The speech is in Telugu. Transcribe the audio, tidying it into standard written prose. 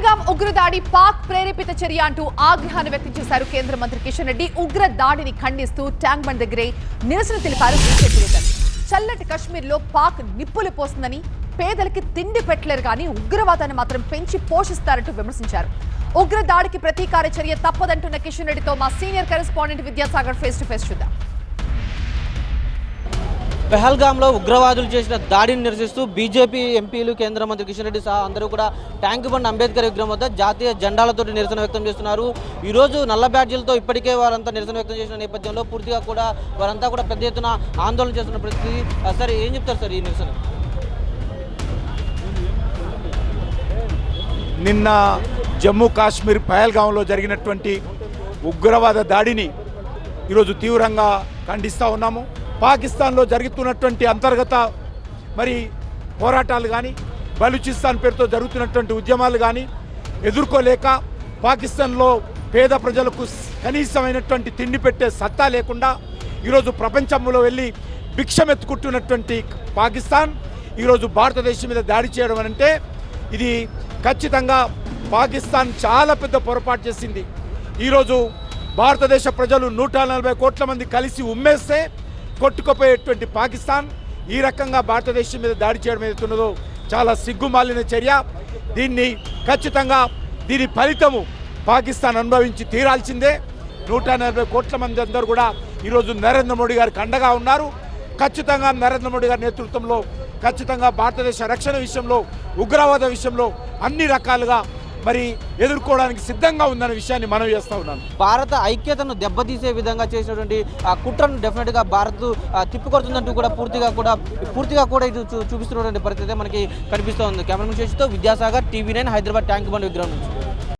పహల్గామ్ ఉగ్రదాడి పాక్ ప్రేరేపిత చర్య అంటూ ఆగ్రహాన్ని వ్యక్తం చేశారు కేంద్ర మంత్రి కిషన్ రెడ్డి. ఉగ్ర దాడిని ఖండిస్తూ ట్యాంక్ బండ్ దగ్గరే నిరసన తెలిపారు బీజేపీ నేతలు. చల్లటి కశ్మీర్లో పాక్ నిప్పులు పోస్తుందని, పేదలకి తిండి పెట్టలేరు కానీ ఉగ్రవాదాన్ని మాత్రం పెంచి పోషిస్తారంటూ విమర్శించారు. ఉగ్ర దాడికి ప్రతీకార చర్య తప్పదంటున్న కిషన్ రెడ్డితో మా senior correspondent Vidyasagar face to face చూద్దాం. పహల్గామ్లో ఉగ్రవాదులు చేసిన దాడిని నిరసిస్తూ బీజేపీ ఎంపీలు, కేంద్ర మంత్రి కిషన్ రెడ్డి సహా అందరూ కూడా ట్యాంక్ బండ్ అంబేద్కర్ విగ్రహం వద్ద జాతీయ జెండాలతో నిరసన వ్యక్తం చేస్తున్నారు. ఈరోజు నల్ల బ్యాడ్జీలతో ఇప్పటికే వారంతా నిరసన వ్యక్తం చేసిన నేపథ్యంలో పూర్తిగా కూడా వారంతా కూడా పెద్ద ఎత్తున ఆందోళన చేస్తున్న పరిస్థితి. సార్, ఏం చెప్తారు సార్ ఈ నిరసన? నిన్న జమ్మూ కాశ్మీర్ పహల్గాంలో జరిగినటువంటి ఉగ్రవాద దాడిని ఈరోజు తీవ్రంగా ఖండిస్తూ ఉన్నాము. పాకిస్తాన్లో జరుగుతున్నటువంటి అంతర్గత పోరాటాలు కానీ, బలూచిస్తాన్ పేరుతో జరుగుతున్నటువంటి ఉద్యమాలు కానీ ఎదుర్కోలేక పాకిస్తాన్లో పేద ప్రజలకు కనీసమైనటువంటి తిండి పెట్టే సత్తా లేకుండా ఈరోజు ప్రపంచంలో వెళ్ళి భిక్షమెత్తుకుంటున్నటువంటి పాకిస్తాన్ ఈరోజు భారతదేశం మీద దాడి చేయడం అంటే ఇది ఖచ్చితంగా పాకిస్తాన్ చాలా పెద్ద పొరపాటు చేసింది. ఈరోజు భారతదేశ ప్రజలు 140 కోట్ల మంది కలిసి ఉమ్మేస్తే కొట్టుకుపోయేటువంటి పాకిస్తాన్ ఈ రకంగా భారతదేశం మీద దాడి చేయడం ఏదైతున్నదో చాలా సిగ్గుమాలిన చర్య. దీన్ని ఖచ్చితంగా దీని ఫలితము పాకిస్తాన్ అనుభవించి తీరాల్సిందే. 140 కోట్ల మంది అందరూ కూడా ఈరోజు నరేంద్ర మోడీ గారికి అండగా ఉన్నారు. ఖచ్చితంగా నరేంద్ర మోడీ గారి నేతృత్వంలో ఖచ్చితంగా భారతదేశ రక్షణ విషయంలో, ఉగ్రవాద విషయంలో అన్ని రకాలుగా ఎదుర్కోవడానికి సిద్ధంగా ఉందనే విషయాన్ని మనం చేస్తూ ఉన్నాను. భారత ఐక్యతను దెబ్బతీసే విధంగా చేసినటువంటి కుట్రను డెఫినెట్గా భారత్ తిప్పికొడుతుందంటూ కూడా పూర్తిగా కూడా ఇది చూపిస్తున్నటువంటి పరిస్థితి మనకి కనిపిస్తూ ఉంది. కెమెరామెన్ శేషితో Vidyasagar, TV9 Hyderabad Tank Bund విగ్రహం నుంచి.